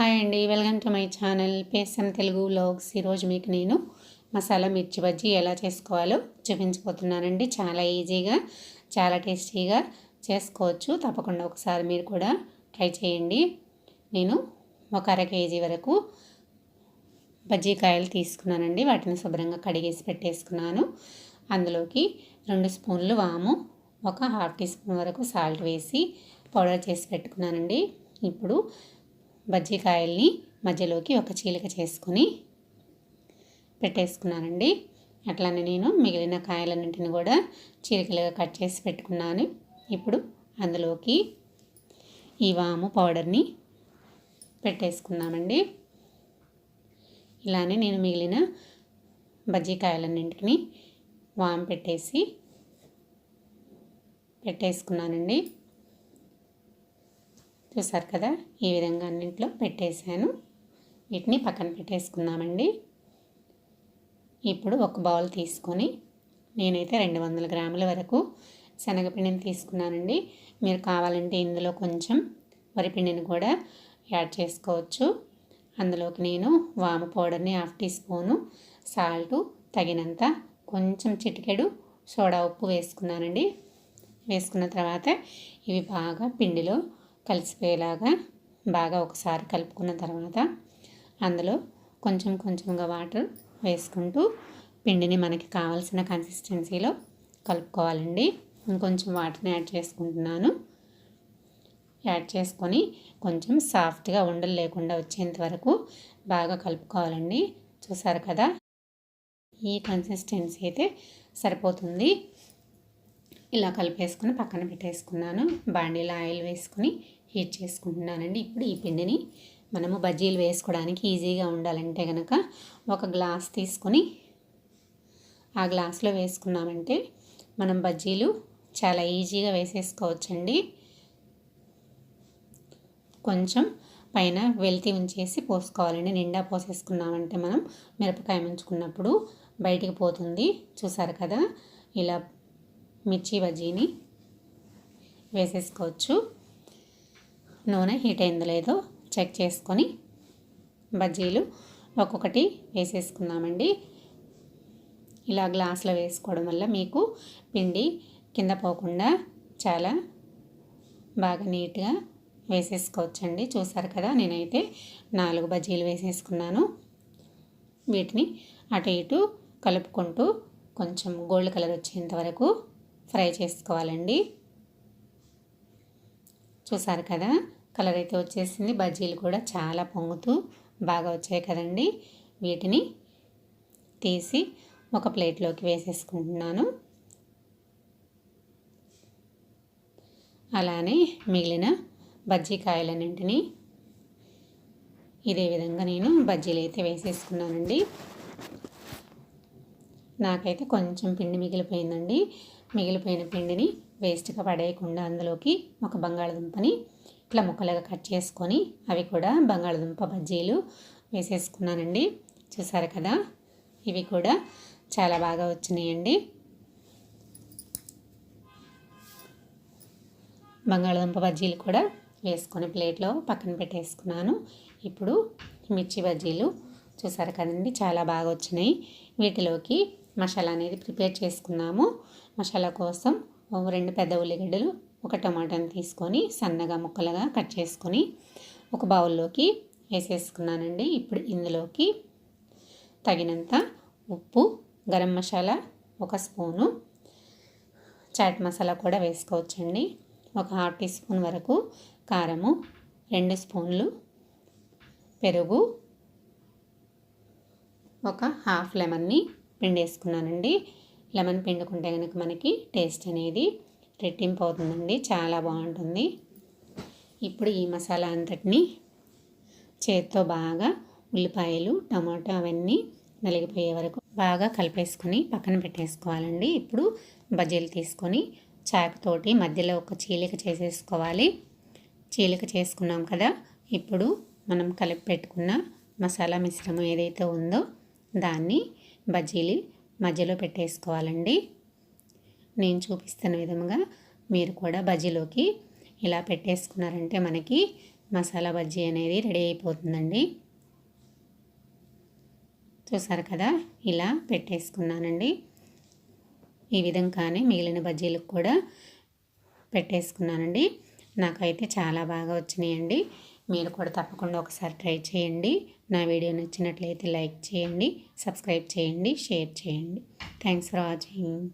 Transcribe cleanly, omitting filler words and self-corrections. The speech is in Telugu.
హాయ్ అండి, వెల్కమ్ టు మై ఛానల్ పేసం తెలుగు వ్లాగ్స్. ఈరోజు మీకు నేను మసాలా మిర్చి బజ్జీ ఎలా చేసుకోవాలో చూపించబోతున్నానండి. చాలా ఈజీగా, చాలా టేస్టీగా చేసుకోవచ్చు. తప్పకుండా ఒకసారి మీరు కూడా ట్రై చేయండి. నేను ఒక అర కేజీ వరకు బజ్జీకాయలు తీసుకున్నానండి. వాటిని శుభ్రంగా కడిగేసి పెట్టేసుకున్నాను. అందులోకి 2 స్పూన్లు వాము, ఒక హాఫ్ టీ స్పూన్ వరకు సాల్ట్ వేసి పౌడర్ చేసి పెట్టుకున్నానండి. ఇప్పుడు బజ్జీకాయల్ని మధ్యలోకి ఒక చీలిక చేసుకొని పెట్టేసుకున్నానండి. అట్లానే నేను మిగిలిన కాయలన్నింటిని కూడా చీలికలుగా కట్ చేసి పెట్టుకున్నాను. ఇప్పుడు అందులోకి ఈ వాము పౌడర్ని పెట్టేసుకున్నామండి. ఇలానే నేను మిగిలిన బజ్జీకాయలన్నింటిని వాము పెట్టేసుకున్నానండి. చూసారు కదా, ఈ విధంగా అన్నింటిలో పెట్టేశాను. వీటిని పక్కన పెట్టేసుకుందామండి. ఇప్పుడు ఒక బౌల్ తీసుకొని నేనైతే 200 గ్రాముల వరకు శనగపిండిని తీసుకున్నానండి. మీరు కావాలంటే ఇందులో కొంచెం వరిపిండిని కూడా యాడ్ చేసుకోవచ్చు. అందులోకి నేను వాము పౌడర్ని హాఫ్ టీ స్పూను, సాల్టు తగినంత, కొంచెం చిటికెడు సోడా ఉప్పు వేసుకున్నానండి. వేసుకున్న తర్వాత ఇవి బాగా పిండిలో కలిసిపోయేలాగా బాగా ఒకసారి కలుపుకున్న తర్వాత అందులో కొంచెం కొంచెంగా వాటర్ వేసుకుంటూ పిండిని మనకి కావాల్సిన కన్సిస్టెన్సీలో కలుపుకోవాలండి. ఇంకొంచెం వాటర్ని యాడ్ చేసుకుంటున్నాను. యాడ్ చేసుకొని కొంచెం సాఫ్ట్గా ఉండలు లేకుండా వచ్చేంత వరకు బాగా కలుపుకోవాలండి. చూసారు కదా, ఈ కన్సిస్టెన్సీ అయితే సరిపోతుంది. ఇలా కలిపేసుకొని పక్కన పెట్టేసుకున్నాను. బాండీలో ఆయిల్ వేసుకొని హీట్ చేసుకుంటున్నానండి. ఇప్పుడు ఈ పిండిని మనము బజ్జీలు వేసుకోవడానికి ఈజీగా ఉండాలంటే కనుక ఒక గ్లాస్ తీసుకొని ఆ గ్లాస్లో వేసుకున్నామంటే మనం బజ్జీలు చాలా ఈజీగా వేసేసుకోవచ్చండి. కొంచెం పైన వెల్తి ఉంచేసి పోసుకోవాలండి. నిండా పోసేసుకున్నామంటే మనం మిరపకాయ ముంచుకున్నప్పుడు బయటికి పోతుంది. చూసారు కదా, ఇలా మిర్చి బజ్జీని వేసేసుకోవచ్చు. నూనె హీట్ అయిందో లేదో చెక్ చేసుకొని బజ్జీలు ఒక్కొక్కటి వేసేసుకుందామండి. ఇలా గ్లాసులో వేసుకోవడం వల్ల మీకు పిండి కింద పోకుండా చాలా బాగా నీట్గా వేసేసుకోవచ్చండి. చూసారు కదా, నేనైతే 4 బజ్జీలు వేసేసుకున్నాను. వీటిని అటు ఇటు కలుపుకుంటూ కొంచెం గోల్డ్ కలర్ వచ్చేంత వరకు ఫ్రై చేసుకోవాలండి. చూసారు కదా, కలర్ అయితే వచ్చేసింది. బజ్జీలు కూడా చాలా పొంగుతూ బాగా వచ్చాయి కదండి. వీటిని తీసి ఒక ప్లేట్లోకి వేసేసుకుంటున్నాను. అలానే మిగిలిన బజ్జీకాయలన్నింటినీ ఇదే విధంగా నేను బజ్జీలు అయితే వేసేసుకున్నానండి. నాకైతే కొంచెం పిండి మిగిలిపోయిందండి. మిగిలిపోయిన పిండిని వేస్ట్గా పడేయకుండా అందులోకి ఒక బంగాళదుంపని ఇట్లా ముక్కలుగా కట్ చేసుకొని అవి కూడా బంగాళదుంప బజ్జీలు వేసేసుకున్నానండి. చూసారు కదా, ఇవి కూడా చాలా బాగా వచ్చినాయండి. బంగాళదుంప బజ్జీలు కూడా వేసుకొని ప్లేట్లో పక్కన పెట్టేసుకున్నాను. ఇప్పుడు మిర్చి బజ్జీలు చూసారు కదండి, చాలా బాగా వచ్చినాయి. వీటిలోకి మసాలా అనేది ప్రిపేర్ చేసుకున్నాము. మసాలా కోసం 2 పెద్ద ఉల్లిగడ్డలు, ఒక టమాటాని తీసుకొని సన్నగా ముక్కలుగా కట్ చేసుకొని ఒక బౌల్లోకి వేసేసుకున్నానండి. ఇప్పుడు ఇందులోకి తగినంత ఉప్పు, గరం మసాలా 1 స్పూను, చాట్ మసాలా కూడా వేసుకోవచ్చండి, ఒక హాఫ్ టీ స్పూన్ వరకు కారము, 2 స్పూన్లు పెరుగు, ఒక హాఫ్ లెమన్ని పిండేసుకున్నానండి. లెమన్ పిండుకుంటే కనుక మనకి టేస్ట్ అనేది రెట్టింపు అవుతుందండి, చాలా బాగుంటుంది. ఇప్పుడు ఈ మసాలా అంతటిని చేత్తో బాగా ఉల్లిపాయలు, టమాటా అవన్నీ నలిగిపోయే వరకు బాగా కలిపేసుకొని పక్కన పెట్టేసుకోవాలండి. ఇప్పుడు బజ్జీలు తీసుకొని చాకుతోటి మధ్యలో ఒక చీలిక చేసేసుకోవాలి. చీలిక చేసుకున్నాం కదా, ఇప్పుడు మనం కలిపి పెట్టుకున్న మసాలా మిశ్రమం ఏదైతే ఉందో దాన్ని బజ్జీలు మధ్యలో పెట్టేసుకోవాలండి. నేను చూపిస్తున్న విధంగా మీరు కూడా బజ్జీలోకి ఇలా పెట్టేసుకున్నారంటే మనకి మసాలా బజ్జీ అనేది రెడీ అయిపోతుందండి. చూసారు కదా, ఇలా పెట్టేసుకున్నానండి. ఈ విధంగానే మిగిలిన బజ్జీలకు కూడా పెట్టేసుకున్నానండి. నాకైతే చాలా బాగా వచ్చినాయండి. మీరు కూడా తప్పకుండా ఒకసారి ట్రై చేయండి. నా వీడియో నచ్చినట్లయితే లైక్ చేయండి, సబ్స్క్రైబ్ చేయండి, షేర్ చేయండి. Thanks for watching.